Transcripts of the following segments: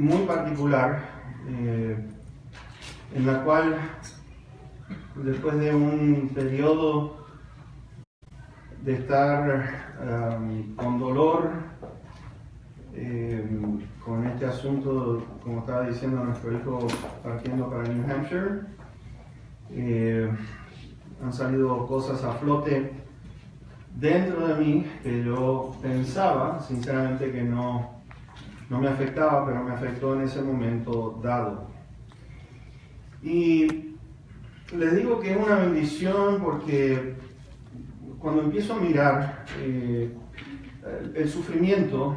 muy particular, en la cual, después de un periodo de estar con dolor, con este asunto, como estaba diciendo nuestro hijo, partiendo para New Hampshire, han salido cosas a flote dentro de mí que yo pensaba, sinceramente, que no me afectaba, pero me afectó en ese momento dado. Y les digo que es una bendición porque cuando empiezo a mirar el sufrimiento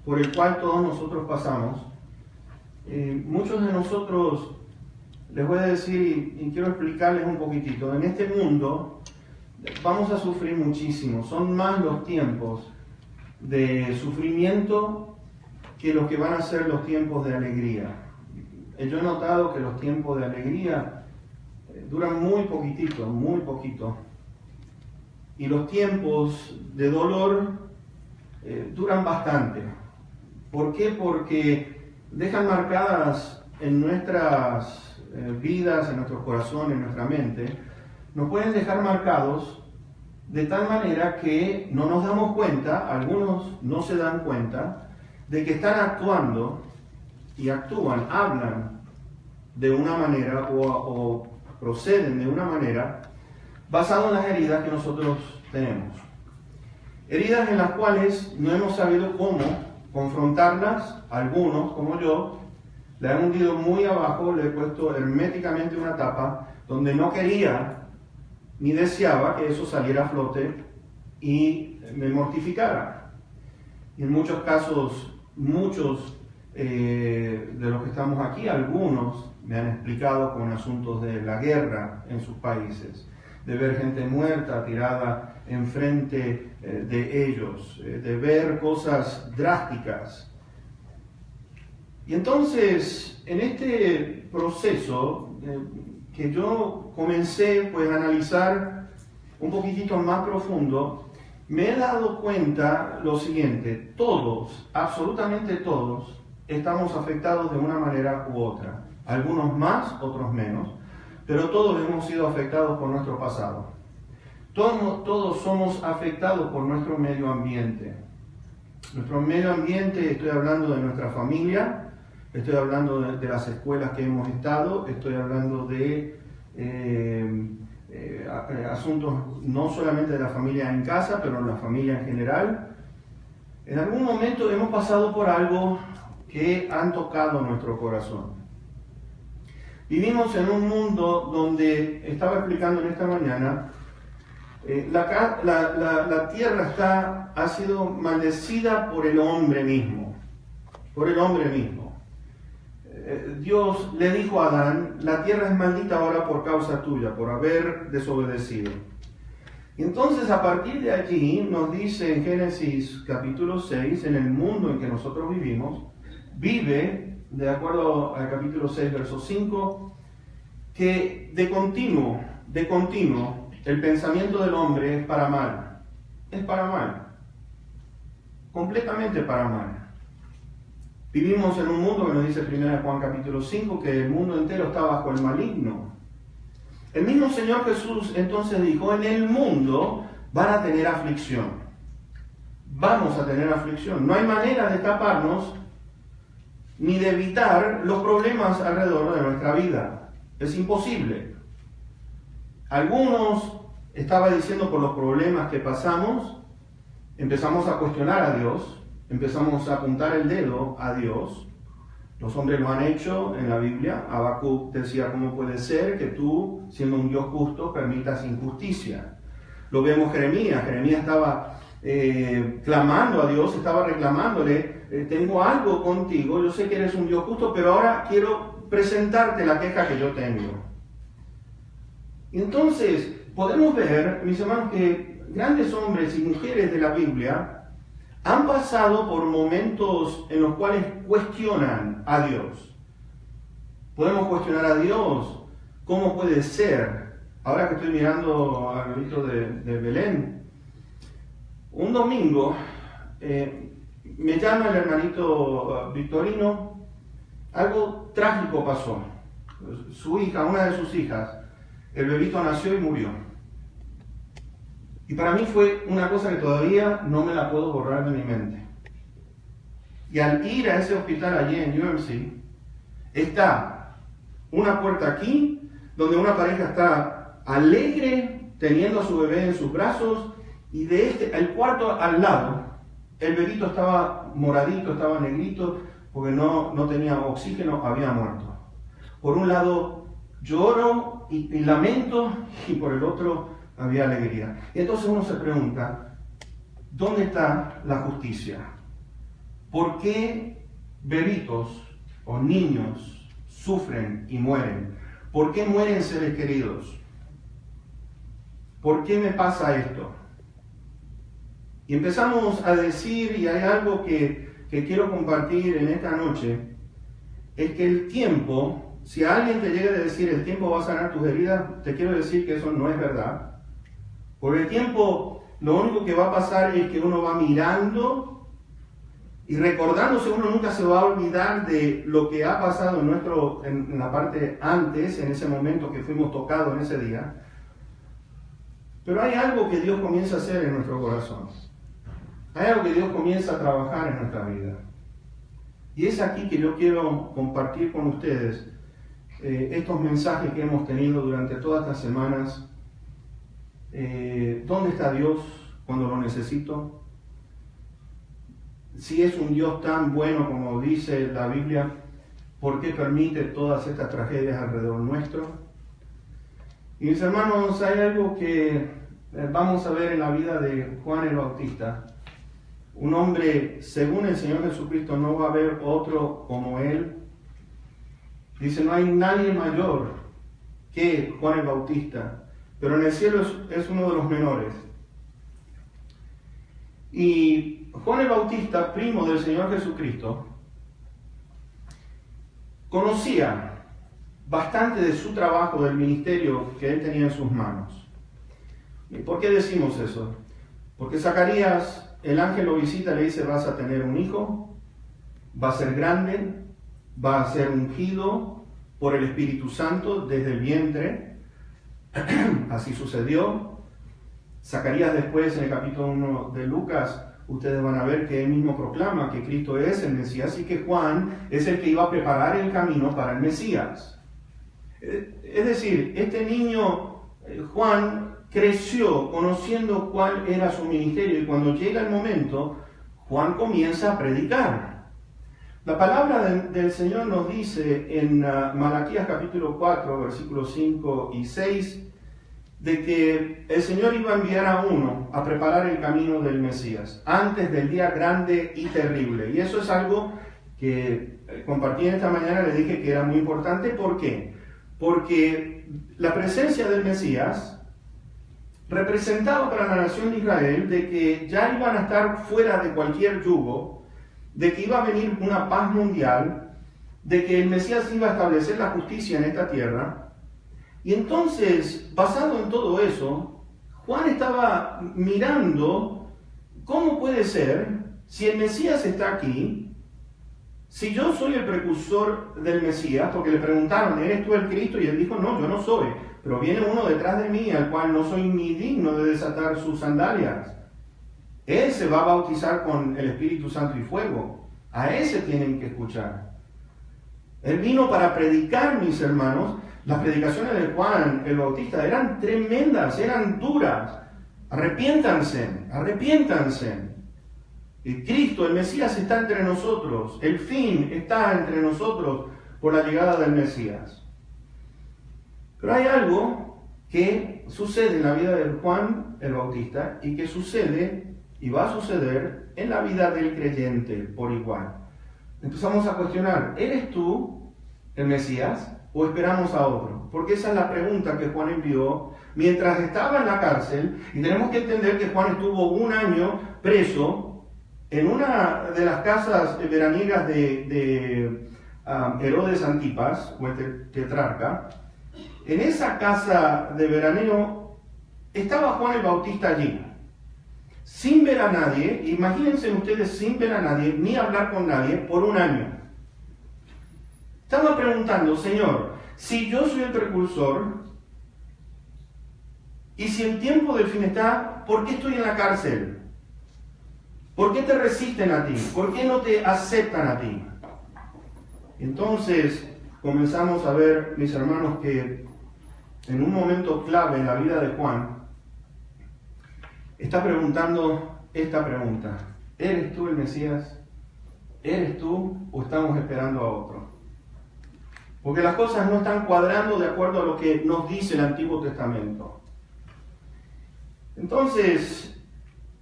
por el cual todos nosotros pasamos, muchos de nosotros, les voy a decir y quiero explicarles un poquitito, en este mundo vamos a sufrir muchísimo, son más los tiempos de sufrimiento que los que van a ser los tiempos de alegría. Yo he notado que los tiempos de alegría duran muy poquitito, muy poquito. Y los tiempos de dolor duran bastante. ¿Por qué? Porque dejan marcadas en nuestras vidas, en nuestros corazones, en nuestra mente, nos pueden dejar marcados de tal manera que no nos damos cuenta, algunos no se dan cuenta, de que están actuando y actúan, hablan de una manera o proceden de una manera basado en las heridas que nosotros tenemos. Heridas en las cuales no hemos sabido cómo confrontarlas, algunos como yo, le han hundido muy abajo, le he puesto herméticamente una tapa donde no quería ni deseaba que eso saliera a flote y me mortificara. Y en muchos casos, muchos de los que estamos aquí, algunos me han explicado con asuntos de la guerra en sus países, de ver gente muerta tirada enfrente de ellos, de ver cosas drásticas. Y entonces, en este proceso que yo comencé pues, a analizar un poquitito más profundo, me he dado cuenta lo siguiente: todos, absolutamente todos, estamos afectados de una manera u otra. Algunos más, otros menos, pero todos hemos sido afectados por nuestro pasado. Todos somos afectados por nuestro medio ambiente. Nuestro medio ambiente, estoy hablando de nuestra familia, estoy hablando de las escuelas que hemos estado, estoy hablando de asuntos no solamente de la familia en casa, pero en la familia en general. En algún momento hemos pasado por algo que han tocado nuestro corazón. Vivimos en un mundo donde, estaba explicando en esta mañana, la tierra ha sido maldecida por el hombre mismo. Por el hombre mismo. Dios le dijo a Adán: la tierra es maldita ahora por causa tuya, por haber desobedecido. Y entonces, a partir de allí, nos dice en Génesis capítulo 6, en el mundo en que nosotros vivimos, vive, de acuerdo al capítulo 6, verso 5, que de continuo, el pensamiento del hombre es para mal. Es para mal. Completamente para mal. Vivimos en un mundo que nos dice 1 Juan capítulo 5 que el mundo entero está bajo el maligno. El mismo Señor Jesús entonces dijo: en el mundo van a tener aflicción. Vamos a tener aflicción. No hay manera de escaparnos ni de evitar los problemas alrededor de nuestra vida. Es imposible. Algunos, estaba diciendo, por los problemas que pasamos, empezamos a cuestionar a Dios, empezamos a apuntar el dedo a Dios. Los hombres lo han hecho en la Biblia. Habacuc decía: ¿cómo puede ser que tú, siendo un Dios justo, permitas injusticia? Lo vemos Jeremías. Jeremías estaba clamando a Dios, estaba reclamándole: tengo algo contigo, yo sé que eres un Dios justo, pero ahora quiero presentarte la queja que yo tengo. Y entonces podemos ver, mis hermanos, que grandes hombres y mujeres de la Biblia han pasado por momentos en los cuales cuestionan a Dios. Podemos cuestionar a Dios: ¿cómo puede ser? Ahora que estoy mirando al grito de Belén, un domingo me llama el hermanito Victorino algo trágico pasó. Su hija, una de sus hijas, el bebito nació y murió. Y para mí fue una cosa que todavía no me la puedo borrar de mi mente. Y al ir a ese hospital allí en UMC, está una puerta aquí, donde una pareja está alegre, teniendo a su bebé en sus brazos, y el cuarto al lado, el bebito estaba moradito, estaba negrito, porque no tenía oxígeno, había muerto. Por un lado lloro y lamento, y por el otro había alegría. Y entonces uno se pregunta, ¿dónde está la justicia? ¿Por qué bebitos o niños sufren y mueren? ¿Por qué mueren seres queridos? ¿Por qué me pasa esto? Y empezamos a decir, y hay algo que quiero compartir en esta noche, es que el tiempo, si a alguien te llega a decir el tiempo va a sanar tus heridas, te quiero decir que eso no es verdad. Porque el tiempo, lo único que va a pasar es que uno va mirando y recordándose, uno nunca se va a olvidar de lo que ha pasado en la parte antes, en ese momento que fuimos tocados en ese día. Pero hay algo que Dios comienza a hacer en nuestro corazón. Hay algo que Dios comienza a trabajar en nuestra vida. Y es aquí que yo quiero compartir con ustedes estos mensajes que hemos tenido durante todas estas semanas. ¿Dónde está Dios cuando lo necesito? Si es un Dios tan bueno como dice la Biblia, ¿por qué permite todas estas tragedias alrededor nuestro? Y mis hermanos, hay algo que vamos a ver en la vida de Juan el Bautista. Un hombre, según el Señor Jesucristo, no va a haber otro como él. Dice, no hay nadie mayor que Juan el Bautista, pero en el cielo es uno de los menores. Y Juan el Bautista, primo del Señor Jesucristo, conocía bastante de su trabajo, del ministerio que él tenía en sus manos. ¿Y por qué decimos eso? Porque Zacarías, el ángel lo visita y le dice, vas a tener un hijo, va a ser grande, va a ser ungido por el Espíritu Santo desde el vientre. Así sucedió. Zacarías después, en el capítulo 1 de Lucas, ustedes van a ver que él mismo proclama que Cristo es el Mesías y que Juan es el que iba a preparar el camino para el Mesías. Es decir, este niño, Juan, creció conociendo cuál era su ministerio, y cuando llega el momento, Juan comienza a predicar. La palabra del Señor nos dice en Malaquías capítulo 4, versículos 5 y 6, de que el Señor iba a enviar a uno a preparar el camino del Mesías, antes del día grande y terrible. Y eso es algo que compartí en esta mañana, le dije que era muy importante. ¿Por qué? Porque la presencia del Mesías representaba para la nación de Israel de que ya iban a estar fuera de cualquier yugo, de que iba a venir una paz mundial, de que el Mesías iba a establecer la justicia en esta tierra. Y entonces, basado en todo eso, Juan estaba mirando cómo puede ser, si el Mesías está aquí, si yo soy el precursor del Mesías, porque le preguntaron, ¿eres tú el Cristo? Y él dijo, no, yo no soy, pero viene uno detrás de mí, al cual no soy ni digno de desatar sus sandalias. Él se va a bautizar con el Espíritu Santo y fuego. A ese tienen que escuchar. Él vino para predicar, mis hermanos. Las predicaciones de Juan el Bautista eran tremendas, eran duras. Arrepiéntanse, arrepiéntanse. El Cristo, el Mesías, está entre nosotros. El fin está entre nosotros por la llegada del Mesías. Pero hay algo que sucede en la vida de Juan el Bautista y que sucede y va a suceder en la vida del creyente por igual. Empezamos a cuestionar, ¿eres tú el Mesías o esperamos a otro? Porque esa es la pregunta que Juan envió mientras estaba en la cárcel, y tenemos que entender que Juan estuvo 1 año preso en una de las casas veraniegas de Herodes Antipas, o el tetrarca. En esa casa de veraneo estaba Juan el Bautista allí, sin ver a nadie. Imagínense ustedes, sin ver a nadie, ni hablar con nadie, por 1 año. Estaba preguntando, Señor, si yo soy el precursor, y si el tiempo del fin está, ¿por qué estoy en la cárcel? ¿Por qué te resisten a ti? ¿Por qué no te aceptan a ti? Entonces comenzamos a ver, mis hermanos, que en un momento clave en la vida de Juan, está preguntando esta pregunta: ¿eres tú el Mesías? ¿Eres tú o estamos esperando a otro? Porque las cosas no están cuadrando de acuerdo a lo que nos dice el Antiguo Testamento. Entonces,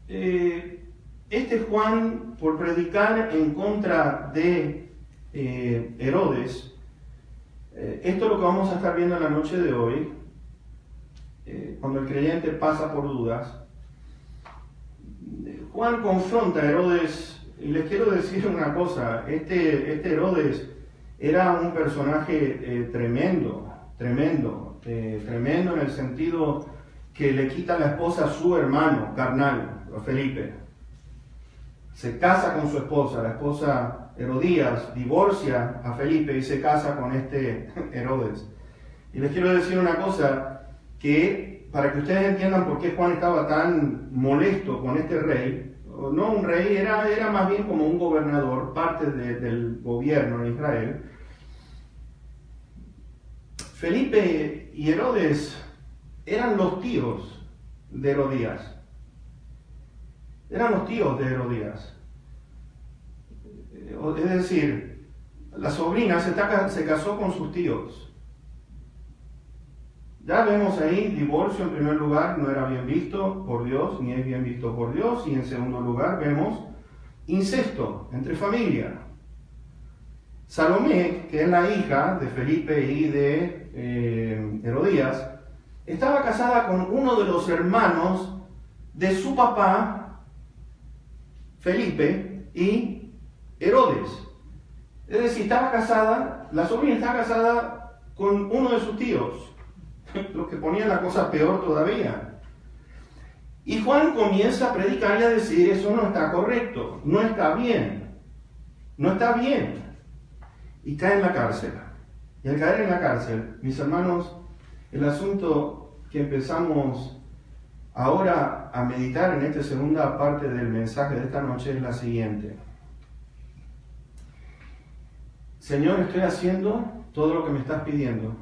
este Juan, por predicar en contra de Herodes, esto es lo que vamos a estar viendo en la noche de hoy, cuando el creyente pasa por dudas. Juan confronta a Herodes, y les quiero decir una cosa: este Herodes era un personaje tremendo en el sentido que le quita la esposa a su hermano carnal, a Felipe. Se casa con su esposa, la esposa Herodías divorcia a Felipe y se casa con este Herodes. Y les quiero decir una cosa, que para que ustedes entiendan por qué Juan estaba tan molesto con este rey, no un rey, era más bien como un gobernador, parte del gobierno en Israel. Felipe y Herodes eran los tíos de Herodías. Eran los tíos de Herodías. Es decir, la sobrina se casó con sus tíos. Ya vemos ahí, divorcio en primer lugar, no era bien visto por Dios, ni es bien visto por Dios. Y en segundo lugar vemos incesto entre familia. Salomé, que es la hija de Felipe y de Herodías, estaba casada con uno de los hermanos de su papá, Felipe, y Herodes. Es decir, estaba casada, la sobrina estaba casada con uno de sus tíos, lo que ponía la cosa peor todavía. Y Juan comienza a predicar y a decir: eso no está correcto, no está bien, no está bien. Y cae en la cárcel. Y al caer en la cárcel, mis hermanos, el asunto que empezamos ahora a meditar en esta segunda parte del mensaje de esta noche es la siguiente: Señor, estoy haciendo todo lo que me estás pidiendo.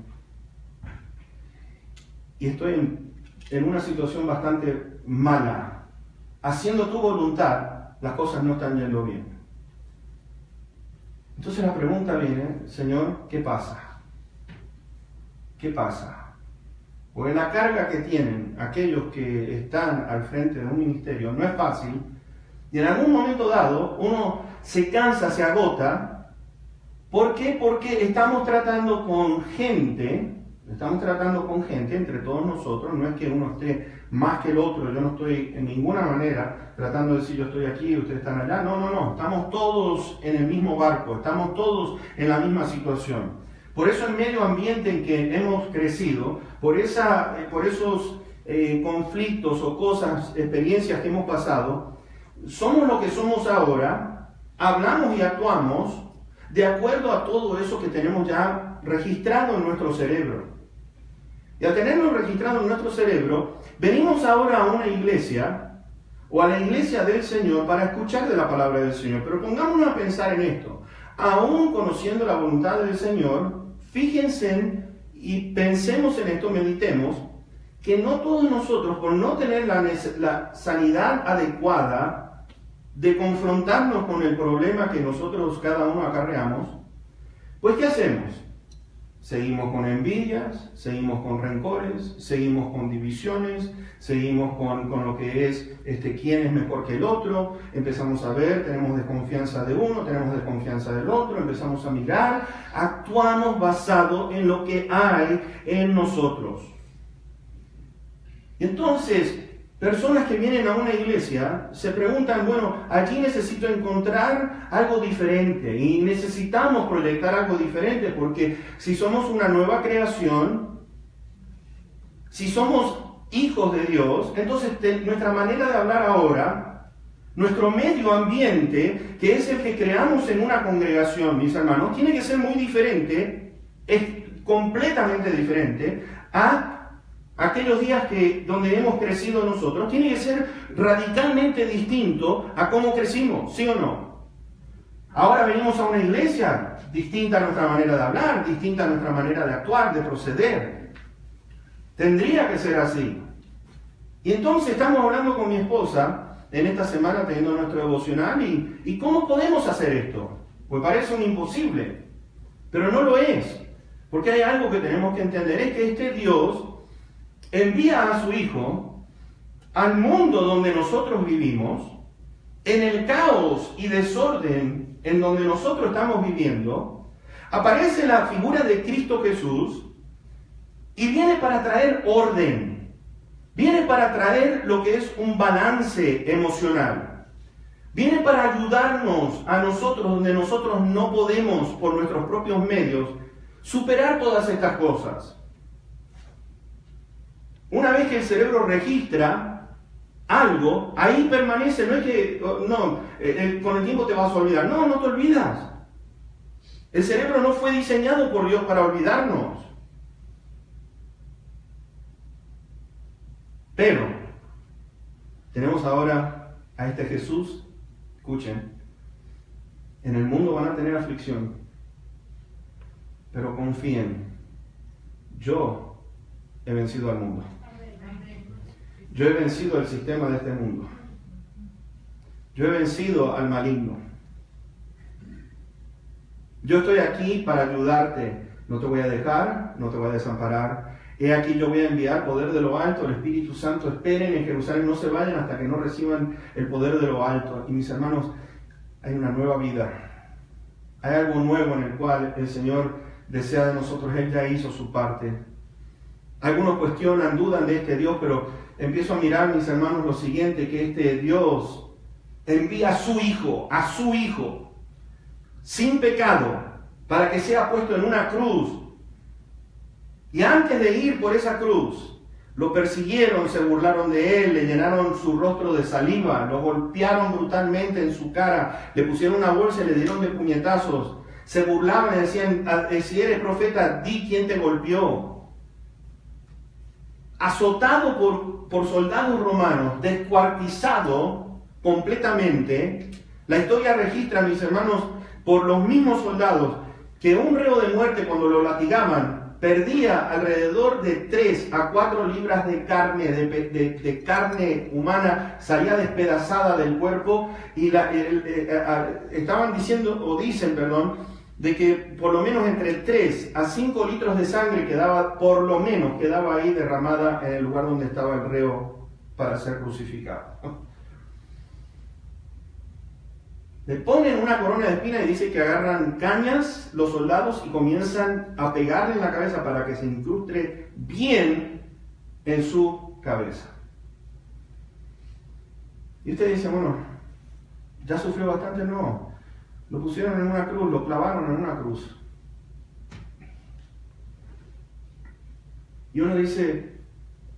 Y estoy en una situación bastante mala. Haciendo tu voluntad, las cosas no están yendo bien. Entonces la pregunta viene: Señor, ¿qué pasa? ¿Qué pasa? Porque la carga que tienen aquellos que están al frente de un ministerio no es fácil, y en algún momento dado uno se cansa, se agota. ¿Por qué? Porque estamos tratando con gente entre todos nosotros. No es que uno esté más que el otro, yo no estoy en ninguna manera tratando de decir yo estoy aquí y ustedes están allá. No, estamos todos en el mismo barco, estamos todos en la misma situación. Por eso el medio ambiente en que hemos crecido, por esos conflictos o cosas, experiencias que hemos pasado, somos lo que somos ahora, hablamos y actuamos de acuerdo a todo eso que tenemos ya registrado en nuestro cerebro. Y al tenerlo registrado en nuestro cerebro, venimos ahora a una iglesia o a la iglesia del Señor para escuchar de la palabra del Señor. Pero pongámonos a pensar en esto. Aún conociendo la voluntad del Señor, fíjense y pensemos en esto, meditemos, que no todos nosotros, por no tener la sanidad adecuada de confrontarnos con el problema que nosotros cada uno acarreamos, pues ¿qué hacemos? Seguimos con envidias, seguimos con rencores, seguimos con divisiones, seguimos con lo que es quién es mejor que el otro. Empezamos a ver, tenemos desconfianza de uno, tenemos desconfianza del otro, empezamos a mirar, actuamos basado en lo que hay en nosotros. Y entonces, personas que vienen a una iglesia se preguntan, bueno, allí necesito encontrar algo diferente y necesitamos proyectar algo diferente, porque si somos una nueva creación, si somos hijos de Dios, entonces nuestra manera de hablar ahora Nuestro medio ambiente, que es el que creamos en una congregación, mis hermanos, tiene que ser muy diferente, es completamente diferente a aquellos días donde hemos crecido nosotros. Tiene que ser radicalmente distinto a cómo crecimos, ¿sí o no? Ahora venimos a una iglesia distinta a nuestra manera de hablar, distinta a nuestra manera de actuar, de proceder. Tendría que ser así. Y entonces estamos hablando con mi esposa en esta semana teniendo nuestro devocional y ¿cómo podemos hacer esto? Pues parece un imposible, pero no lo es, porque hay algo que tenemos que entender, es que este Dios envía a su Hijo al mundo donde nosotros vivimos, en el caos y desorden en donde nosotros estamos viviendo, aparece la figura de Cristo Jesús y viene para traer orden. Viene para traer lo que es un balance emocional. Viene para ayudarnos a nosotros, donde nosotros no podemos, por nuestros propios medios, superar todas estas cosas. Una vez que el cerebro registra algo, ahí permanece. No es que, con el tiempo te vas a olvidar. No, no te olvidas. El cerebro no fue diseñado por Dios para olvidarnos. Pero tenemos ahora a este Jesús, escuchen, en el mundo van a tener aflicción, pero confíen, yo he vencido al mundo. Yo he vencido el sistema de este mundo. Yo he vencido al maligno. Yo estoy aquí para ayudarte. No te voy a dejar, no te voy a desamparar. He aquí yo voy a enviar poder de lo alto, el Espíritu Santo. Esperen en Jerusalén, no se vayan hasta que no reciban el poder de lo alto. Y mis hermanos, hay una nueva vida. Hay algo nuevo en el cual el Señor desea de nosotros. Él ya hizo su parte. Algunos cuestionan, dudan de este Dios, pero empiezo a mirar, mis hermanos, lo siguiente, que este Dios envía a su Hijo, sin pecado, para que sea puesto en una cruz. Y antes de ir por esa cruz, lo persiguieron, se burlaron de él, le llenaron su rostro de saliva, lo golpearon brutalmente en su cara, le pusieron una bolsa y le dieron de puñetazos. Se burlaban y decían, si eres profeta, di quién te golpeó. Azotado por soldados romanos, descuartizado completamente. La historia registra, mis hermanos, por los mismos soldados, que un reo de muerte, cuando lo latigaban, perdía alrededor de 3 a 4 libras de carne, de carne humana, salía despedazada del cuerpo, y estaban dicen, de que por lo menos entre 3 a 5 litros de sangre quedaba ahí derramada en el lugar donde estaba el reo para ser crucificado. Le ponen una corona de espinas y dice que agarran cañas los soldados y comienzan a pegarle en la cabeza para que se incruste bien en su cabeza. Y usted dice, bueno, ¿ya sufrió bastante? No. Lo pusieron en una cruz, lo clavaron en una cruz. Y uno dice,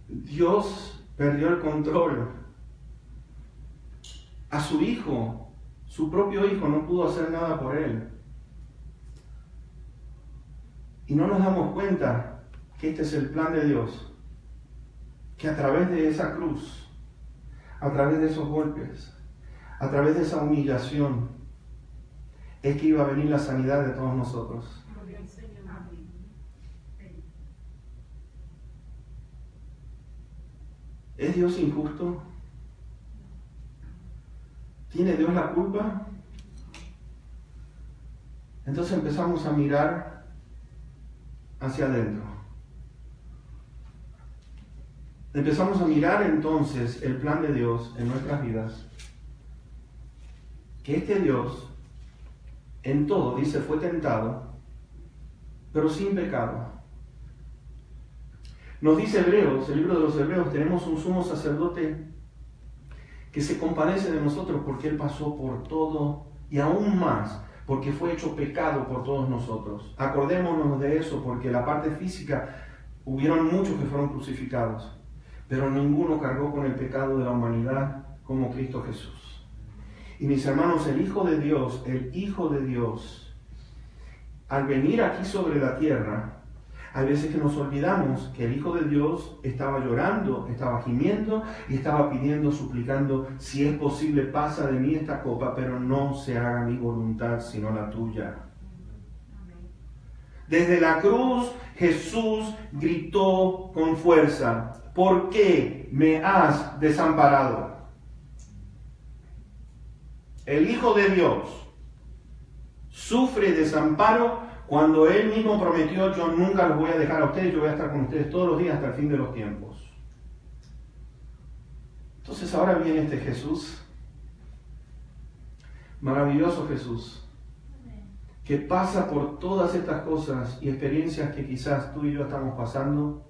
Dios perdió el control. A su Hijo, su propio Hijo, no pudo hacer nada por él. Y no nos damos cuenta que este es el plan de Dios. Que a través de esa cruz, a través de esos golpes, a través de esa humillación, es que iba a venir la sanidad de todos nosotros. ¿Es Dios injusto? ¿Tiene Dios la culpa? Entonces empezamos a mirar hacia adentro. Empezamos a mirar entonces el plan de Dios en nuestras vidas. Que este Dios, en todo, dice, fue tentado, pero sin pecado. Nos dice Hebreos, el libro de los Hebreos, tenemos un sumo sacerdote que se compadece de nosotros porque Él pasó por todo y aún más porque fue hecho pecado por todos nosotros. Acordémonos de eso, porque la parte física, hubieron muchos que fueron crucificados, pero ninguno cargó con el pecado de la humanidad como Cristo Jesús. Y mis hermanos, el Hijo de Dios, al venir aquí sobre la tierra, hay veces que nos olvidamos que el Hijo de Dios estaba llorando, estaba gimiendo y estaba pidiendo, suplicando, si es posible, pasa de mí esta copa, pero no se haga mi voluntad, sino la tuya. Desde la cruz, Jesús gritó con fuerza, ¿por qué me has desamparado? El Hijo de Dios sufre desamparo cuando Él mismo prometió, yo nunca los voy a dejar a ustedes, yo voy a estar con ustedes todos los días hasta el fin de los tiempos. Entonces ahora viene este Jesús, maravilloso Jesús, que pasa por todas estas cosas y experiencias que quizás tú y yo estamos pasando,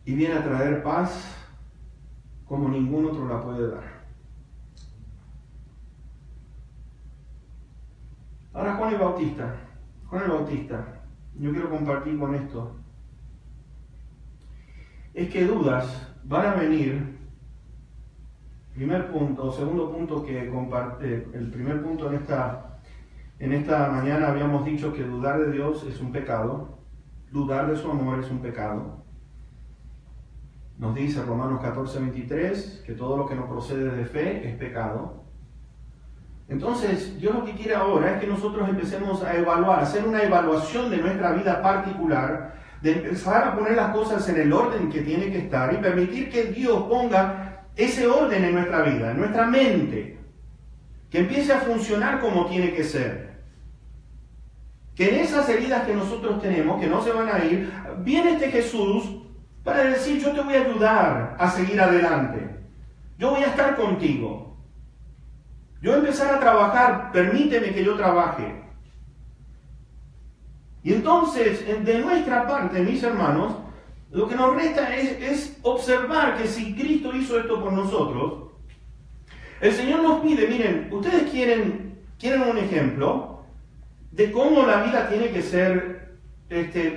y viene a traer paz como ningún otro la puede dar. Ahora Juan el Bautista, yo quiero compartir con esto, es que dudas van a venir. Segundo punto que comparte, el primer punto en esta mañana habíamos dicho que dudar de Dios es un pecado, dudar de su amor es un pecado. Nos dice Romanos 14:23 que todo lo que no procede de fe es pecado. Entonces, Dios lo que quiere ahora es que nosotros empecemos a evaluar, hacer una evaluación de nuestra vida particular, de empezar a poner las cosas en el orden que tiene que estar y permitir que Dios ponga ese orden en nuestra vida, en nuestra mente, que empiece a funcionar como tiene que ser. Que en esas heridas que nosotros tenemos, que no se van a ir, viene este Jesús para decir, yo te voy a ayudar a seguir adelante, yo voy a estar contigo. Yo empezar a trabajar, permíteme que yo trabaje. Y entonces, de nuestra parte, mis hermanos, lo que nos resta es observar que si Cristo hizo esto por nosotros, el Señor nos pide, miren, ustedes quieren un ejemplo de cómo la vida tiene que ser,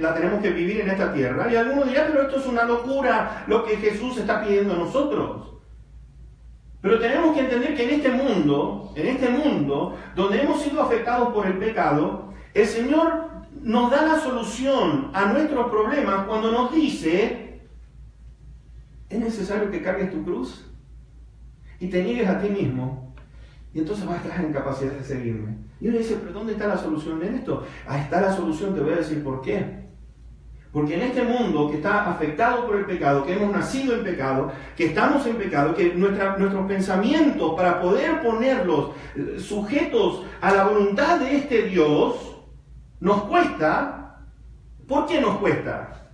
la tenemos que vivir en esta tierra. Y algunos dirán, pero esto es una locura, lo que Jesús está pidiendo a nosotros. Pero tenemos que entender que en este mundo, donde hemos sido afectados por el pecado, el Señor nos da la solución a nuestros problemas cuando nos dice, es necesario que cargues tu cruz y te niegues a ti mismo, y entonces vas a estar en capacidad de seguirme. Y uno dice, pero ¿dónde está la solución en esto? Ahí está la solución, te voy a decir por qué. Porque en este mundo que está afectado por el pecado, que hemos nacido en pecado, que estamos en pecado, que nuestros pensamientos, para poder ponerlos sujetos a la voluntad de este Dios, nos cuesta. ¿Por qué nos cuesta?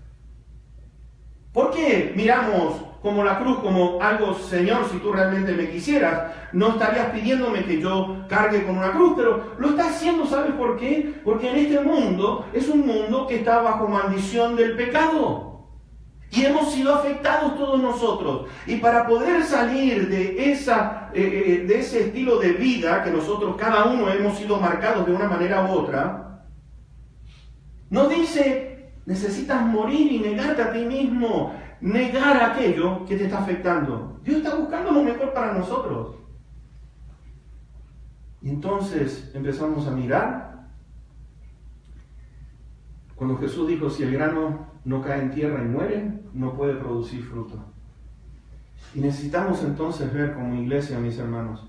¿Por qué miramos como la cruz como algo, Señor, si tú realmente me quisieras, no estarías pidiéndome que yo cargue con una cruz? Pero lo está haciendo, ¿sabes por qué? Porque en este mundo es un mundo que está bajo maldición del pecado. Y hemos sido afectados todos nosotros. Y para poder salir de ese estilo de vida que nosotros cada uno hemos sido marcados de una manera u otra, nos dice, necesitas morir y negarte a ti mismo. Negar aquello que te está afectando. Dios está buscando lo mejor para nosotros. Y entonces empezamos a mirar. Cuando Jesús dijo, si el grano no cae en tierra y muere, no puede producir fruto. Y necesitamos entonces ver como iglesia, mis hermanos,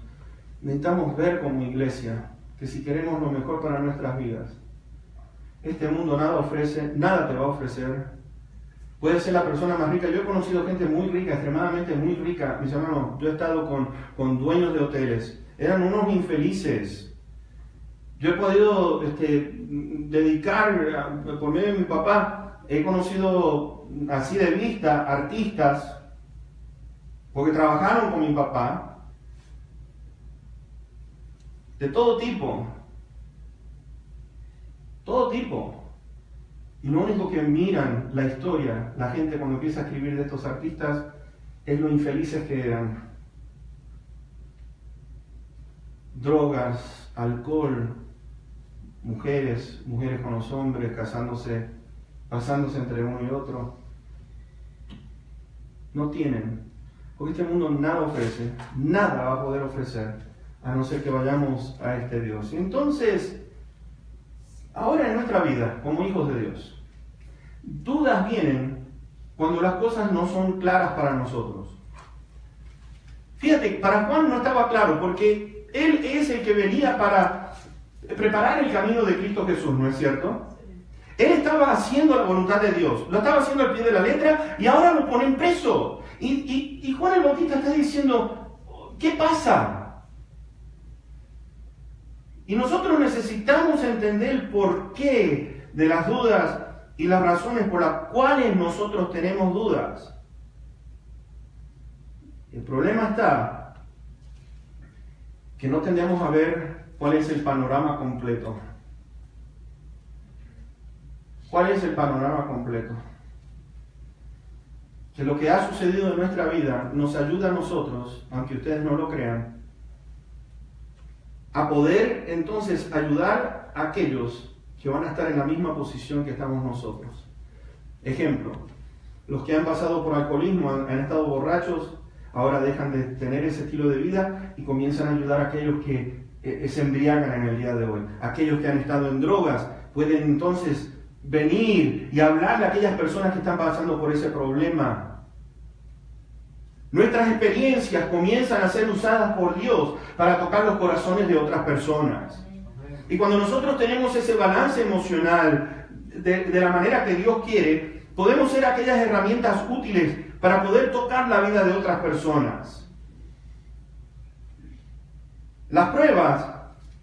necesitamos ver como iglesia que si queremos lo mejor para nuestras vidas, este mundo nada te va a ofrecer. Puedes ser la persona más rica. Yo he conocido gente muy rica, extremadamente muy rica. Mis hermanos, yo he estado con dueños de hoteles. Eran unos infelices. Yo he podido dedicar, por medio de mi papá, he conocido así de vista artistas, porque trabajaron con mi papá, de todo tipo. Todo tipo. Y lo único que miran la historia, la gente cuando empieza a escribir de estos artistas, es lo infelices que eran. Drogas, alcohol, mujeres con los hombres, pasándose entre uno y otro. No tienen Porque este mundo nada ofrece, nada va a poder ofrecer, a no ser que vayamos a este Dios. Y entonces, ahora en nuestra vida, como hijos de Dios, dudas vienen cuando las cosas no son claras para nosotros. Fíjate, para Juan no estaba claro, porque él es el que venía para preparar el camino de Cristo Jesús, ¿no es cierto? Él estaba haciendo la voluntad de Dios, lo estaba haciendo al pie de la letra y ahora lo ponen preso. Y Juan el Bautista está diciendo, ¿qué pasa? Y nosotros necesitamos entender el porqué de las dudas y las razones por las cuales nosotros tenemos dudas. El problema está que no tendemos a ver cuál es el panorama completo. ¿Cuál es el panorama completo? Que lo que ha sucedido en nuestra vida nos ayuda a nosotros, aunque ustedes no lo crean, a poder entonces ayudar a aquellos que van a estar en la misma posición que estamos nosotros. Ejemplo, los que han pasado por alcoholismo, han estado borrachos, ahora dejan de tener ese estilo de vida y comienzan a ayudar a aquellos que se embriagan en el día de hoy. Aquellos que han estado en drogas pueden entonces venir y hablarle a aquellas personas que están pasando por ese problema. Nuestras experiencias comienzan a ser usadas por Dios para tocar los corazones de otras personas. Y cuando nosotros tenemos ese balance emocional de la manera que Dios quiere, podemos ser aquellas herramientas útiles para poder tocar la vida de otras personas. Las pruebas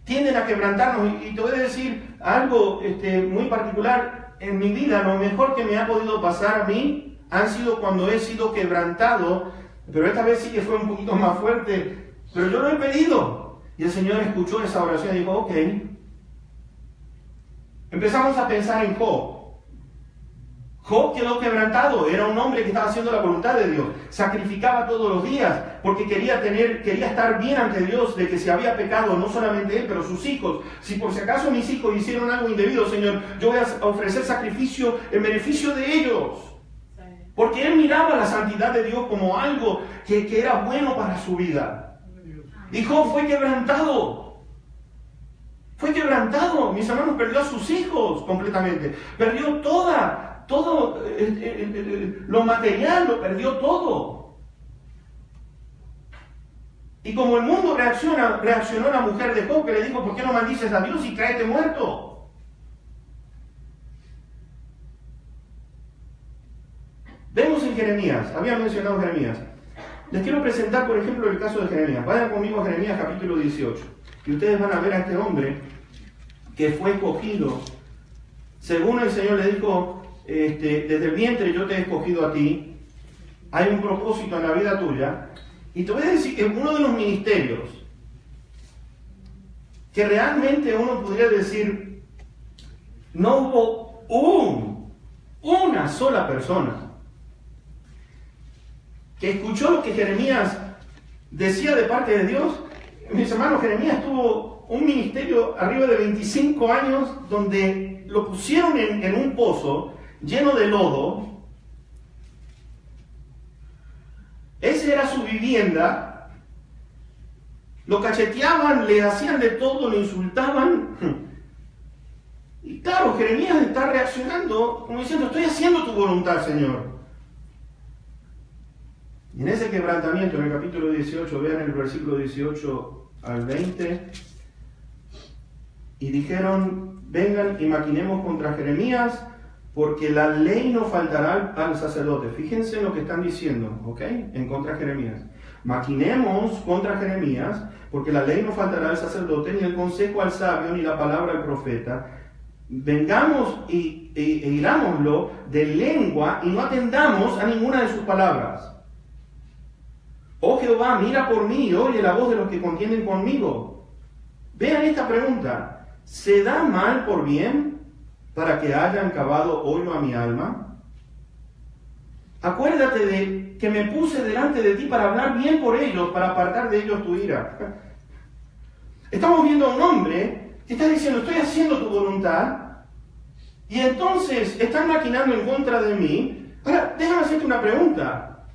tienden a quebrantarnos y te voy a decir algo muy particular en mi vida. Lo mejor que me ha podido pasar a mí han sido cuando he sido quebrantado, pero esta vez sí que fue un poquito más fuerte, pero yo lo he pedido y el Señor escuchó esa oración y dijo, ok. Empezamos a pensar en Job. Job quedó quebrantado, era un hombre que estaba haciendo la voluntad de Dios, sacrificaba todos los días porque quería estar bien ante Dios de que si había pecado, no solamente él, pero sus hijos. Si por si acaso mis hijos hicieron algo indebido, Señor, yo voy a ofrecer sacrificio en beneficio de ellos. Porque él miraba la santidad de Dios como algo que era bueno para su vida. Y Job fue quebrantado. Fue quebrantado, mis hermanos, perdió a sus hijos completamente, perdió todo lo material, lo perdió todo. Y como el mundo reaccionó la mujer de Job, que le dijo, ¿por qué no maldices a Dios y tráete muerto? Vemos en Jeremías, había mencionado Jeremías. Les quiero presentar, por ejemplo, el caso de Jeremías. Vayan conmigo a Jeremías capítulo 18. Y ustedes van a ver a este hombre que fue escogido. Según el Señor le dijo, desde el vientre yo te he escogido a ti. Hay un propósito en la vida tuya. Y te voy a decir que uno de los ministerios que realmente uno podría decir, no hubo una sola persona que escuchó lo que Jeremías decía de parte de Dios. Mis hermanos, Jeremías tuvo un ministerio arriba de 25 años donde lo pusieron en un pozo lleno de lodo. Esa era su vivienda. Lo cacheteaban, le hacían de todo, lo insultaban. Y claro, Jeremías está reaccionando como diciendo, estoy haciendo tu voluntad, Señor. Y en ese quebrantamiento, en el capítulo 18, vean el versículo 18 al 20, y dijeron, vengan y maquinemos contra Jeremías, porque la ley no faltará al sacerdote. Fíjense en lo que están diciendo, ¿ok? En contra de Jeremías. Maquinemos contra Jeremías, porque la ley no faltará al sacerdote, ni el consejo al sabio, ni la palabra al profeta. Vengamos e irámoslo de lengua y no atendamos a ninguna de sus palabras. Oh Jehová, mira por mí y oye la voz de los que contienden conmigo. Vean esta pregunta. ¿Se da mal por bien para que hayan cavado hoyo a mi alma? Acuérdate de que me puse delante de ti para hablar bien por ellos, para apartar de ellos tu ira. Estamos viendo a un hombre que está diciendo, estoy haciendo tu voluntad, y entonces están maquinando en contra de mí. Ahora, déjame hacerte una pregunta.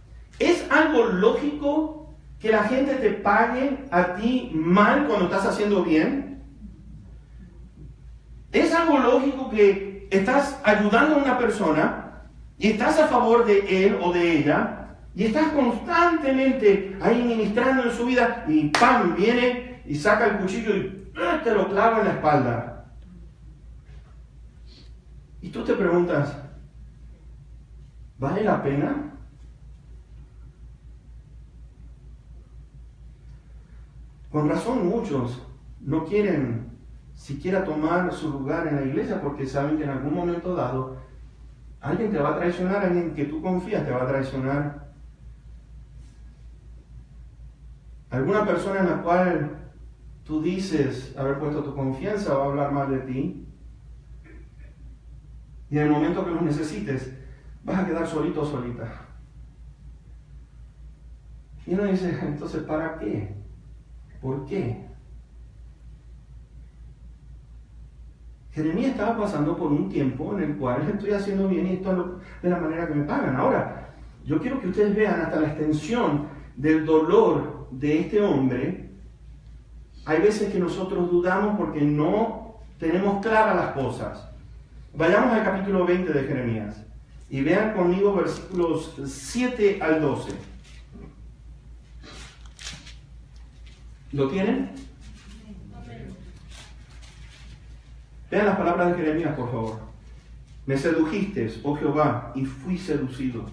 ¿Es algo lógico que la gente te pague a ti mal cuando estás haciendo bien? ¿Es algo lógico que estás ayudando a una persona y estás a favor de él o de ella y estás constantemente ahí ministrando en su vida y ¡pam! Viene y saca el cuchillo y te lo clava en la espalda? Y tú te preguntas, ¿vale la pena? Con razón muchos no quieren siquiera tomar su lugar en la iglesia porque saben que en algún momento dado alguien te va a traicionar, alguien que tú confías te va a traicionar. Alguna persona en la cual tú dices haber puesto tu confianza va a hablar mal de ti. Y en el momento que los necesites, vas a quedar solito o solita. Y uno dice, entonces, ¿para qué? ¿Por qué? Jeremías estaba pasando por un tiempo en el cual estoy haciendo bien y esto es de la manera que me pagan. Ahora, yo quiero que ustedes vean hasta la extensión del dolor de este hombre. Hay veces que nosotros dudamos porque no tenemos claras las cosas. Vayamos al capítulo 20 de Jeremías y vean conmigo versículos 7 al 12. ¿Lo tienen? Vean las palabras de Jeremías, por favor. Me sedujiste, oh Jehová, y fui seducido.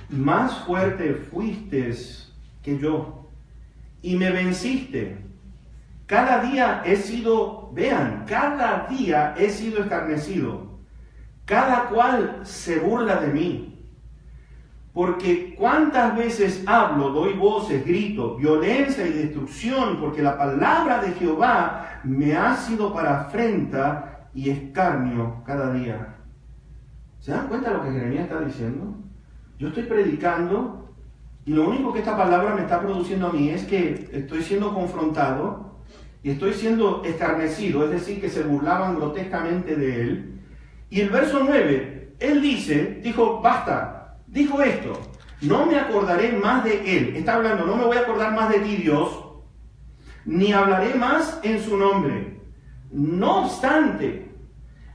Más fuerte fuiste que yo, y me venciste. Cada día he sido, vean, cada día he sido escarnecido. Cada cual se burla de mí. Porque cuántas veces hablo, doy voces, grito, violencia y destrucción, porque la palabra de Jehová me ha sido para afrenta y escarnio cada día. ¿Se dan cuenta de lo que Jeremías está diciendo? Yo estoy predicando y lo único que esta palabra me está produciendo a mí es que estoy siendo confrontado y estoy siendo escarnecido, es decir, que se burlaban grotescamente de él. Y el verso 9, él dijo, basta. Dijo esto, no me acordaré más de él. Está hablando, no me voy a acordar más de ti, Dios, ni hablaré más en su nombre. No obstante,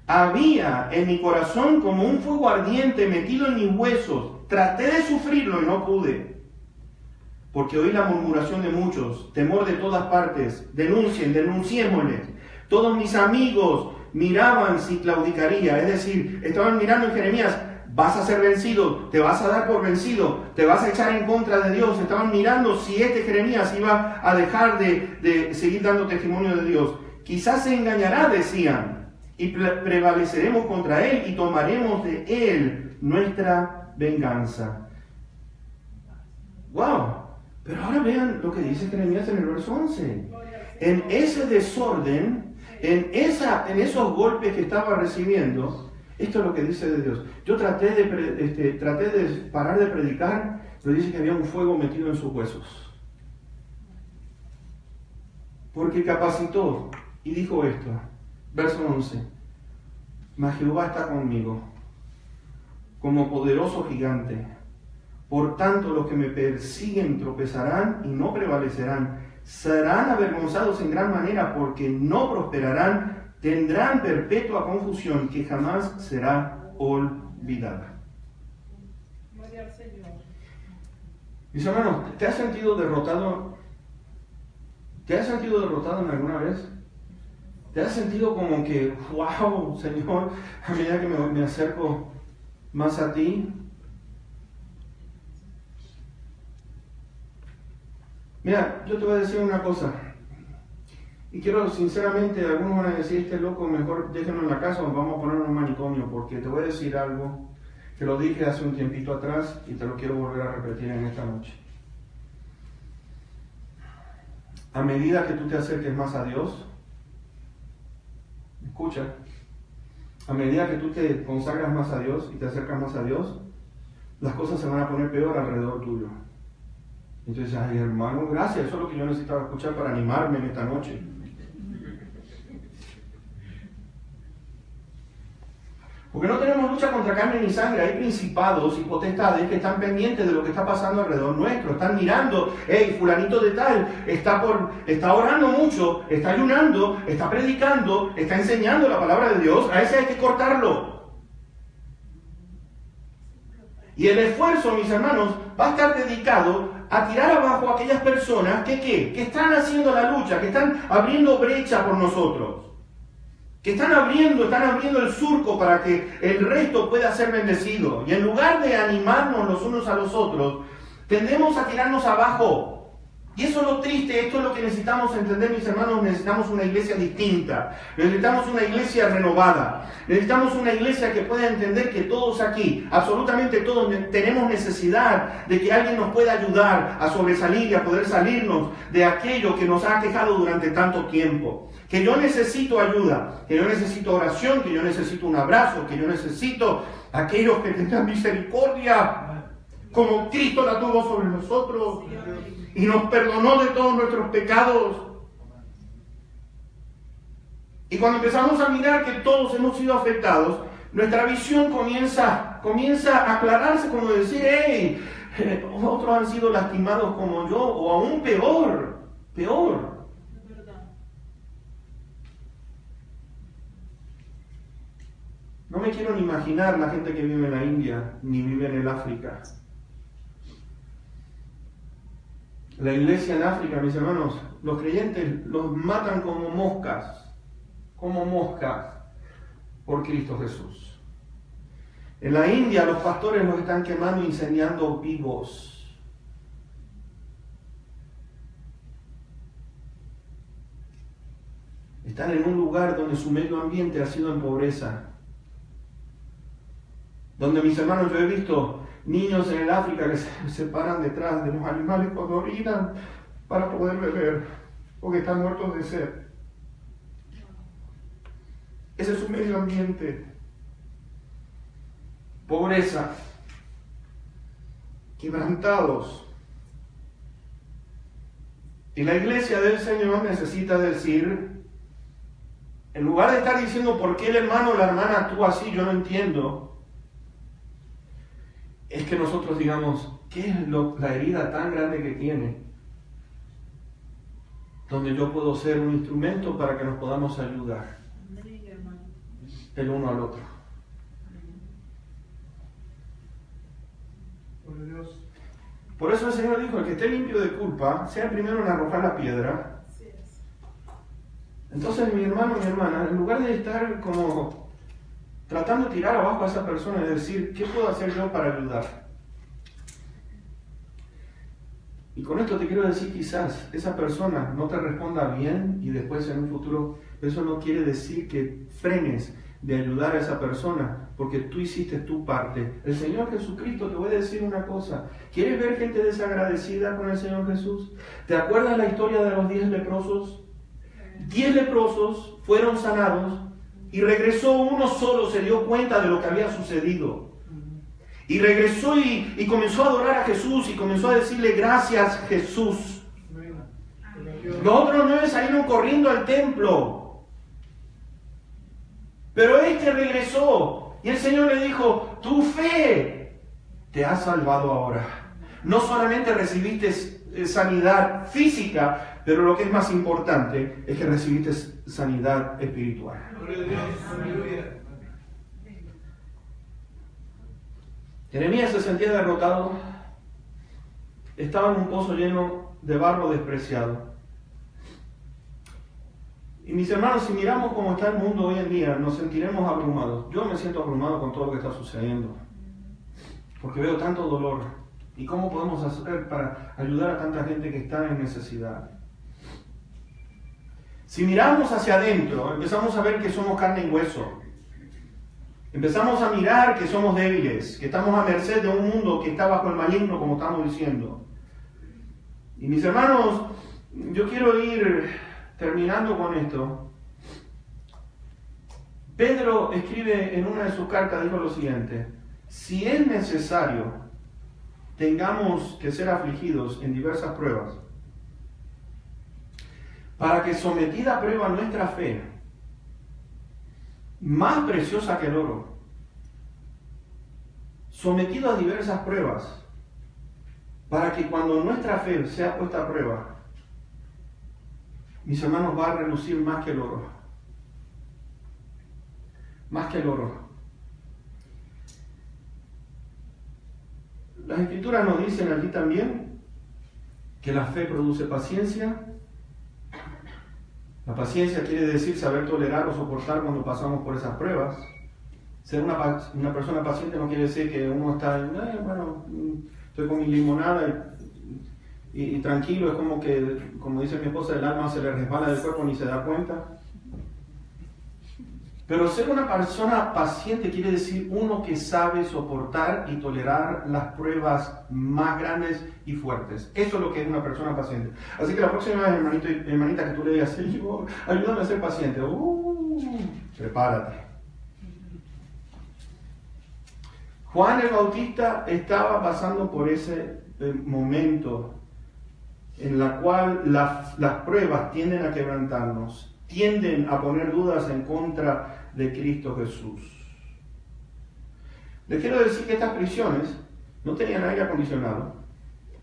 había en mi corazón como un fuego ardiente metido en mis huesos. Traté de sufrirlo y no pude. Porque oí la murmuración de muchos, temor de todas partes. Denunciémosles. Todos mis amigos miraban si claudicaría. Es decir, estaban mirando en Jeremías. Vas a ser vencido, te vas a dar por vencido, te vas a echar en contra de Dios. Estaban mirando si este Jeremías iba a dejar de seguir dando testimonio de Dios. Quizás se engañará, decían, y prevaleceremos contra él y tomaremos de él nuestra venganza. ¡Wow! Pero ahora vean lo que dice Jeremías en el verso 11. En ese desorden, en esos golpes que estaba recibiendo, esto es lo que dice de Dios. Yo traté de parar de predicar, pero dice que había un fuego metido en sus huesos. Porque capacitó y dijo esto, verso 11. Mas Jehová está conmigo, como poderoso gigante. Por tanto, los que me persiguen tropezarán y no prevalecerán. Serán avergonzados en gran manera porque no prosperarán. Tendrán perpetua confusión que jamás será olvidada. Mis hermanos, ¿te has sentido derrotado? ¿Te has sentido derrotado en alguna vez? ¿Te has sentido como que, wow, Señor, a medida que me acerco más a ti? Mira, yo te voy a decir una cosa. Y quiero, sinceramente, algunos van a decir, este loco, mejor déjenlo en la casa o vamos a ponerlo en un manicomio, porque te voy a decir algo que lo dije hace un tiempito atrás y te lo quiero volver a repetir en esta noche. A medida que tú te acerques más a Dios, escucha, a medida que tú te consagras más a Dios y te acercas más a Dios, las cosas se van a poner peor alrededor tuyo. Entonces, ay hermano, gracias, eso es lo que yo necesitaba escuchar para animarme en esta noche. Porque no tenemos lucha contra carne ni sangre, hay principados y potestades que están pendientes de lo que está pasando alrededor nuestro, están mirando, hey, fulanito de tal, está orando mucho, está ayunando, está predicando, está enseñando la palabra de Dios, a ese hay que cortarlo. Y el esfuerzo, mis hermanos, va a estar dedicado a tirar abajo a aquellas personas que están haciendo la lucha, que están abriendo brecha por nosotros. Que están abriendo el surco para que el resto pueda ser bendecido. Y en lugar de animarnos los unos a los otros, tendemos a tirarnos abajo. Y eso es lo triste, esto es lo que necesitamos entender, mis hermanos. Necesitamos una iglesia distinta, necesitamos una iglesia renovada, necesitamos una iglesia que pueda entender que todos aquí, absolutamente todos, tenemos necesidad de que alguien nos pueda ayudar a sobresalir y a poder salirnos de aquello que nos ha aquejado durante tanto tiempo. Que yo necesito ayuda, que yo necesito oración, que yo necesito un abrazo, que yo necesito aquellos que tengan misericordia, como Cristo la tuvo sobre nosotros y nos perdonó de todos nuestros pecados. Y cuando empezamos a mirar que todos hemos sido afectados, nuestra visión comienza a aclararse, como decir, hey, otros han sido lastimados como yo, o aún peor. No me quiero ni imaginar la gente que vive en la India, ni vive en el África. La iglesia en África, mis hermanos, los creyentes los matan como moscas, por Cristo Jesús. En la India los pastores los están quemando e incendiando vivos. Están en un lugar donde su medio ambiente ha sido en pobreza. Donde, mis hermanos, yo he visto niños en el África que se paran detrás de los animales cuando orinan para poder beber, porque están muertos de sed. Ese es su medio ambiente. Pobreza. Quebrantados. Y la iglesia del Señor necesita decir, en lugar de estar diciendo por qué el hermano o la hermana actúa así, yo no entiendo, es que nosotros digamos, ¿qué es la herida tan grande que tiene? Donde yo puedo ser un instrumento para que nos podamos ayudar el uno al otro. Por eso el Señor dijo, el que esté limpio de culpa, sea el primero en arrojar la piedra. Entonces, mi hermano, mi hermana, en lugar de estar como tratando de tirar abajo a esa persona y decir, ¿qué puedo hacer yo para ayudar? Y con esto te quiero decir, quizás esa persona no te responda bien y después en un futuro, eso no quiere decir que frenes de ayudar a esa persona, porque tú hiciste tu parte. El Señor Jesucristo, te voy a decir una cosa, ¿quieres ver gente desagradecida con el Señor Jesús? ¿Te acuerdas la historia de los 10 leprosos? 10 leprosos fueron sanados, y regresó uno solo, se dio cuenta de lo que había sucedido. Y regresó y comenzó a adorar a Jesús y comenzó a decirle gracias, Jesús. Los otros 9 salieron corriendo al templo. Pero este regresó y el Señor le dijo, tu fe te ha salvado ahora. No solamente recibiste sanidad física, pero lo que es más importante es que recibiste sanidad espiritual. Jeremías se sentía derrotado, estaba en un pozo lleno de barro despreciado. Y mis hermanos, si miramos cómo está el mundo hoy en día, nos sentiremos abrumados. Yo me siento abrumado con todo lo que está sucediendo, porque veo tanto dolor. ¿Y cómo podemos hacer para ayudar a tanta gente que está en necesidad? Si miramos hacia adentro, empezamos a ver que somos carne y hueso. Empezamos a mirar que somos débiles, que estamos a merced de un mundo que está bajo el maligno, como estamos diciendo. Y mis hermanos, yo quiero ir terminando con esto. Pedro escribe en una de sus cartas, dijo lo siguiente: si es necesario, tengamos que ser afligidos en diversas pruebas, para que sometida a prueba nuestra fe, más preciosa que el oro, sometido a diversas pruebas, para que cuando nuestra fe sea puesta a prueba, mis hermanos, va a relucir más que el oro. Más que el oro. Las Escrituras nos dicen aquí también que la fe produce paciencia. La paciencia quiere decir saber tolerar o soportar cuando pasamos por esas pruebas. Ser una persona paciente no quiere decir que uno está, bueno, estoy con mi limonada y tranquilo, es como que, como dice mi esposa, el alma se le resbala del cuerpo ni se da cuenta. Pero ser una persona paciente quiere decir uno que sabe soportar y tolerar las pruebas más grandes y fuertes. Eso es lo que es una persona paciente. Así que la próxima vez, hermanito y hermanita, que tú le digas, Señor, ayúdame a ser paciente. Prepárate. Juan el Bautista estaba pasando por ese momento en la cual las pruebas tienden a quebrantarnos, tienden a poner dudas en contra de Cristo Jesús. Les quiero decir que estas prisiones no tenían aire acondicionado,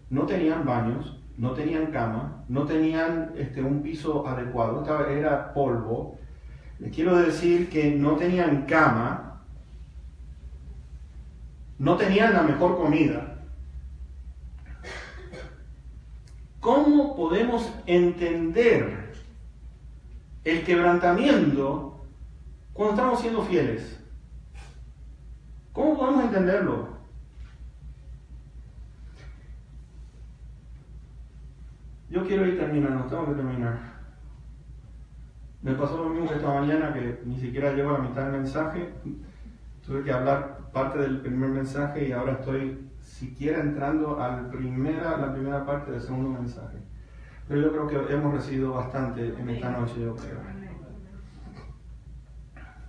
no tenían baños, no tenían cama, no tenían un piso adecuado, era polvo. Les quiero decir que no tenían cama, no tenían la mejor comida. ¿Cómo podemos entender el quebrantamiento cuando estamos siendo fieles? ¿Cómo podemos entenderlo? Yo quiero ir terminando, tengo que terminar. Me pasó lo mismo que esta mañana, que ni siquiera llego a la mitad del mensaje. Tuve que hablar parte del primer mensaje y ahora estoy siquiera entrando a la primera parte del segundo mensaje. Pero yo creo que hemos recibido bastante en esta noche, yo creo.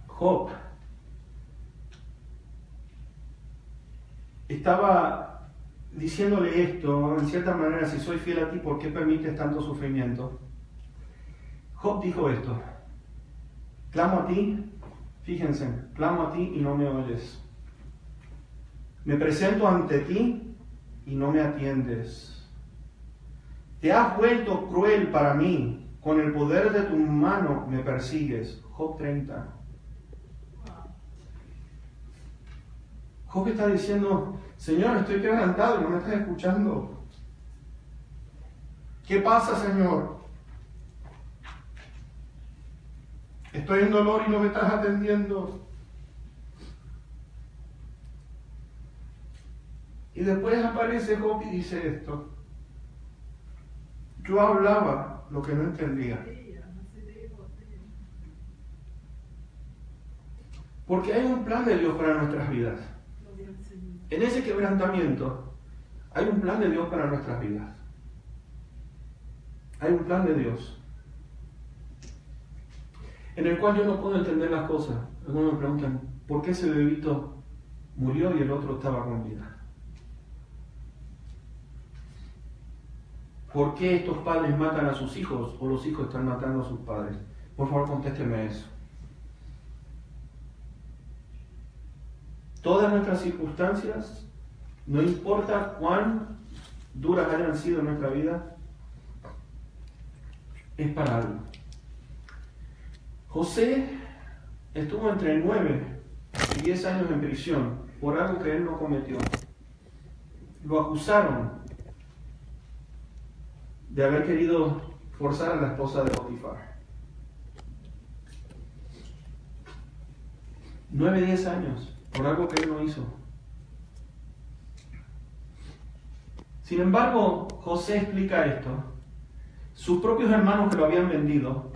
Job estaba diciéndole esto, en cierta manera, si soy fiel a ti, ¿por qué permites tanto sufrimiento? Job dijo esto: clamo a ti, fíjense, clamo a ti y no me oyes. Me presento ante ti y no me atiendes. Te has vuelto cruel para mí, con el poder de tu mano me persigues. Job 30. Job está diciendo, Señor, estoy quebrantado y no me estás escuchando. ¿Qué pasa, Señor? Estoy en dolor y no me estás atendiendo. Y después aparece Job y dice esto: yo hablaba lo que no entendía. Porque hay un plan de Dios para nuestras vidas. En ese quebrantamiento hay un plan de Dios para nuestras vidas. Hay un plan de Dios en el cual yo no puedo entender las cosas. Algunos me preguntan, ¿por qué ese bebito murió y el otro estaba con vida? ¿Por qué estos padres matan a sus hijos o los hijos están matando a sus padres? Por favor, contésteme eso. Todas nuestras circunstancias, no importa cuán duras hayan sido en nuestra vida, es para algo. José estuvo entre 9 y 10 años en prisión por algo que él no cometió. Lo acusaron de haber querido forzar a la esposa de Potifar. 9, 10 años por algo que él no hizo. Sin embargo, José explica esto. Sus propios hermanos que lo habían vendido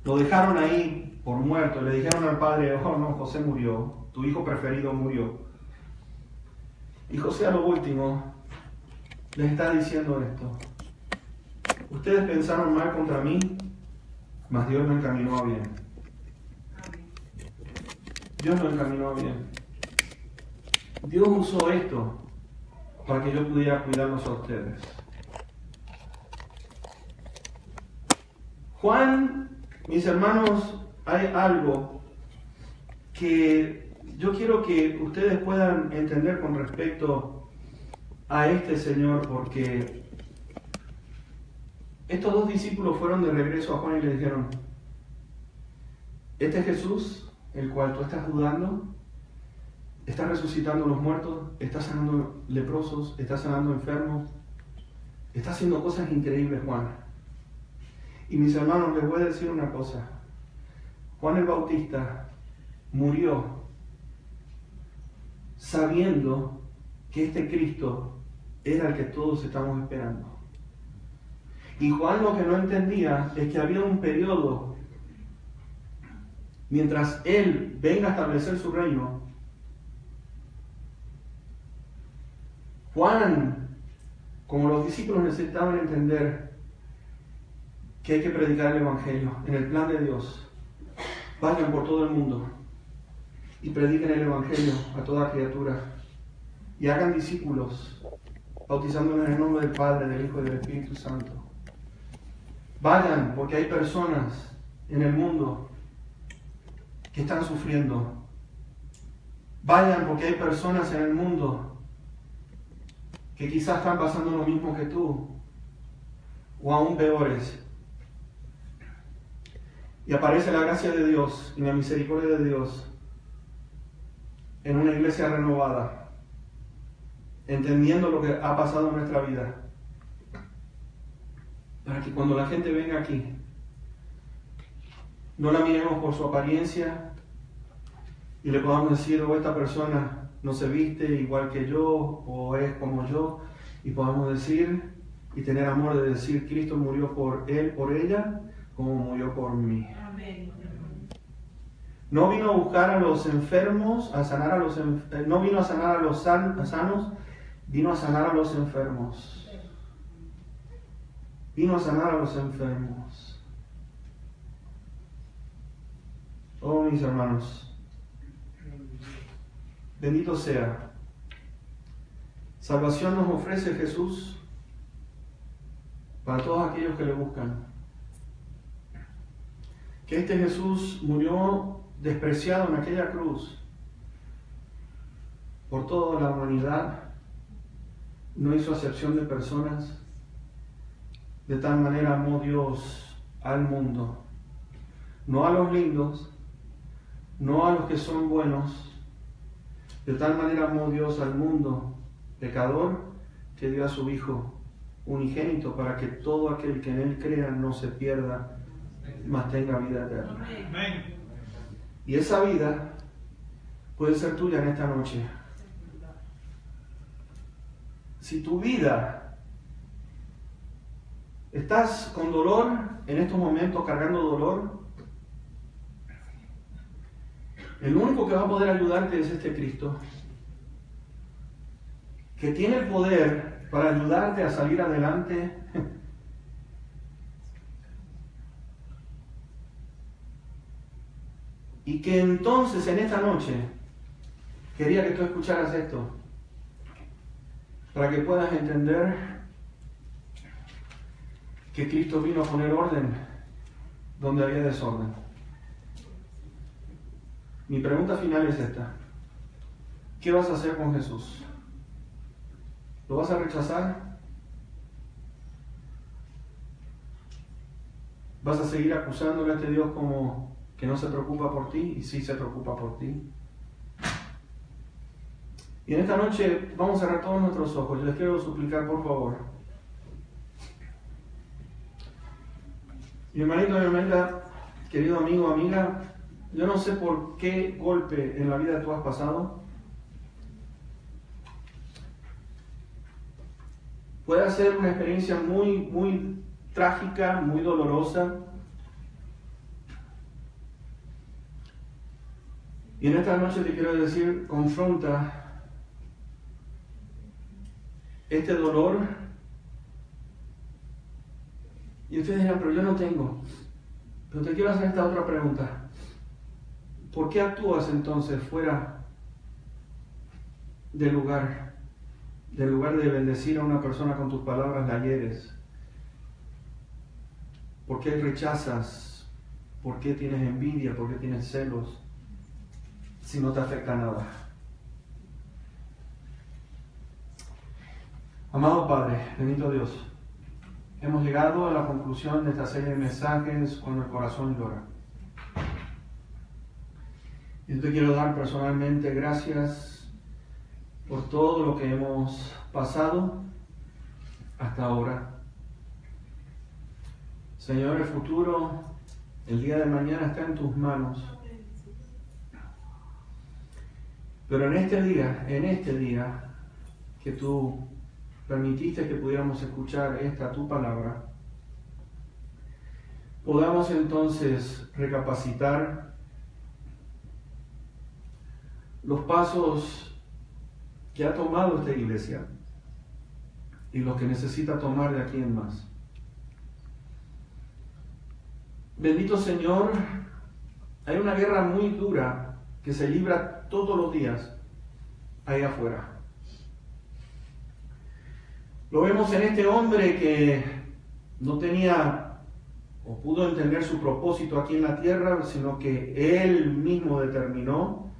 lo dejaron ahí por muerto. Le dijeron al padre, oh no, José murió, tu hijo preferido murió. Y José a lo último les está diciendo esto: ustedes pensaron mal contra mí, mas Dios lo encaminó a bien. Dios lo encaminó a bien. Dios usó esto para que yo pudiera cuidarlos a ustedes. Juan, mis hermanos, hay algo que yo quiero que ustedes puedan entender con respecto a este Señor, porque estos dos discípulos fueron de regreso a Juan y le dijeron: este Jesús, el cual tú estás dudando, está resucitando a los muertos, está sanando leprosos, está sanando enfermos, está haciendo cosas increíbles, Juan. Y mis hermanos, les voy a decir una cosa. Juan el Bautista murió sabiendo que este Cristo era el que todos estamos esperando. Y Juan lo que no entendía es que había un periodo, mientras él venga a establecer su reino, Juan, como los discípulos, necesitaban entender que hay que predicar el Evangelio en el plan de Dios. Vayan por todo el mundo y prediquen el Evangelio a toda criatura y hagan discípulos, bautizándolos en el nombre del Padre, del Hijo y del Espíritu Santo. Vayan, porque hay personas en el mundo que están sufriendo. Vayan, porque hay personas en el mundo que quizás están pasando lo mismo que tú, o aún peores. Y aparece la gracia de Dios y la misericordia de Dios en una iglesia renovada, entendiendo lo que ha pasado en nuestra vida, para que cuando la gente venga aquí, no la miremos por su apariencia y le podamos decir: oh, esta persona no se viste igual que yo, o es como yo, y podamos decir y tener amor de decir: Cristo murió por él, por ella, como murió por mí. Amén. No vino a buscar a los enfermos, a sanar a los no vino a sanar a los sanos, vino a sanar a los enfermos. Vino a sanar a los enfermos. Oh, mis hermanos, bendito sea. Salvación nos ofrece Jesús para todos aquellos que le buscan. Que este Jesús murió despreciado en aquella cruz por toda la humanidad, no hizo acepción de personas, de tal manera amó Dios al mundo, no a los lindos, no a los que son buenos, de tal manera amó Dios al mundo pecador, que dio a su Hijo unigénito, para que todo aquel que en Él crea no se pierda, mas tenga vida eterna. Amén. Y esa vida puede ser tuya en esta noche. Si tu vida, estás con dolor en estos momentos, cargando dolor, el único que va a poder ayudarte es este Cristo, que tiene el poder para ayudarte a salir adelante. Y que entonces en esta noche quería que tú escucharas esto, para que puedas entender que Cristo vino a poner orden donde había desorden. Mi pregunta final es esta: ¿qué vas a hacer con Jesús? ¿Lo vas a rechazar? ¿Vas a seguir acusándole a este Dios como que no se preocupa por ti? Y sí se preocupa por ti. Y en esta noche vamos a cerrar todos nuestros ojos. Yo les quiero suplicar, por favor. Mi hermanito, mi hermana, querido amigo, amiga, yo no sé por qué golpe en la vida tú has pasado. Puede ser una experiencia muy trágica, muy dolorosa. Y en esta noche te quiero decir: confronta este dolor. Y ustedes dirán: pero yo no tengo. Pero te quiero hacer esta otra pregunta: ¿por qué actúas entonces fuera del lugar? Del lugar de bendecir a una persona con tus palabras, la hieres. ¿Por qué rechazas? ¿Por qué tienes envidia? ¿Por qué tienes celos? si no te afecta nada. Amado Padre, bendito Dios, hemos llegado a la conclusión de esta serie de mensajes cuando el corazón llora. Y yo te quiero dar personalmente gracias por todo lo que hemos pasado hasta ahora. Señor, el futuro, el día de mañana está en tus manos. Pero en este día que tú permitiste que pudiéramos escuchar esta tu palabra, podamos entonces recapacitar los pasos que ha tomado esta iglesia y los que necesita tomar de aquí en más. Bendito Señor, hay una guerra muy dura que se libra todos los días ahí afuera. Lo vemos en este hombre que no tenía o pudo entender su propósito aquí en la tierra, sino que él mismo determinó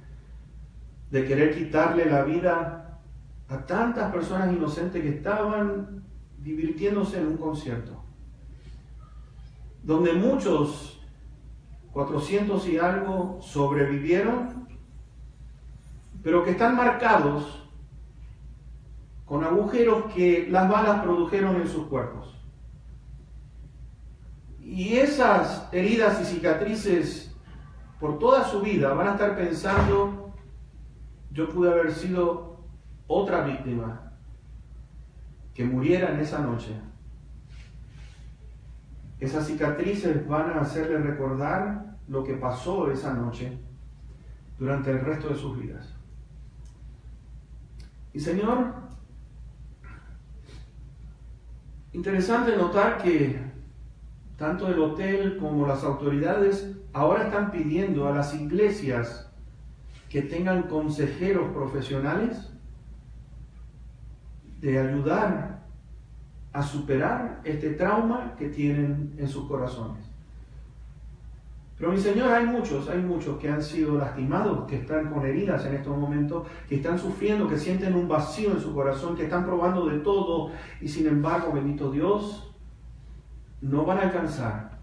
de querer quitarle la vida a tantas personas inocentes que estaban divirtiéndose en un concierto, donde muchos, 400 y algo, sobrevivieron, pero que están marcados con agujeros que las balas produjeron en sus cuerpos. Y esas heridas y cicatrices por toda su vida van a estar pensando: yo pude haber sido otra víctima que muriera en esa noche. Esas cicatrices van a hacerle recordar lo que pasó esa noche durante el resto de sus vidas. Y Señor, interesante notar que tanto el hotel como las autoridades ahora están pidiendo a las iglesias que tengan consejeros profesionales de ayudar a superar este trauma que tienen en sus corazones. Pero mi Señor, hay muchos que han sido lastimados, que están con heridas en estos momentos, que están sufriendo, que sienten un vacío en su corazón, que están probando de todo y sin embargo, bendito Dios, no van a alcanzar.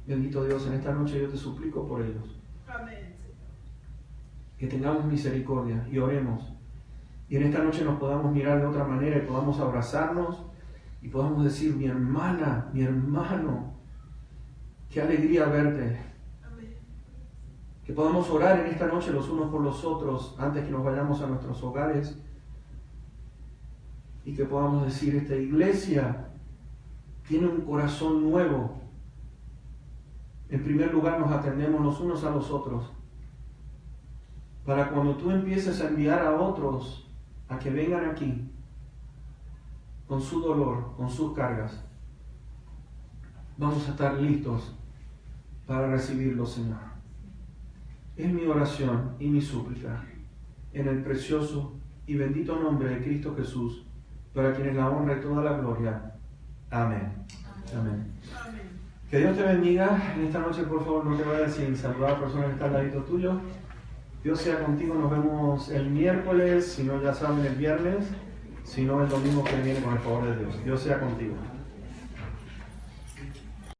Bendito Dios, en esta noche yo te suplico por ellos. Amén. Que tengamos misericordia y oremos. Y en esta noche nos podamos mirar de otra manera y podamos abrazarnos y podamos decir: mi hermana, mi hermano, qué alegría verte. Amén. Que podamos orar en esta noche los unos por los otros antes que nos vayamos a nuestros hogares. Y que podamos decir: esta iglesia tiene un corazón nuevo. En primer lugar, nos atendemos los unos a los otros, para cuando tú empieces a enviar a otros a que vengan aquí con su dolor, con sus cargas, vamos a estar listos para recibirlo, Señor. Es mi oración y mi súplica en el precioso y bendito nombre de Cristo Jesús, para quien es la honra y toda la gloria. Amén. Amén. Amén. Que Dios te bendiga. En esta noche, por favor, no te vayas sin saludar a la persona que está al ladito tuyo. Dios sea contigo. Nos vemos el miércoles, si no ya saben el viernes, si no el domingo que viene, con el favor de Dios. Dios sea contigo.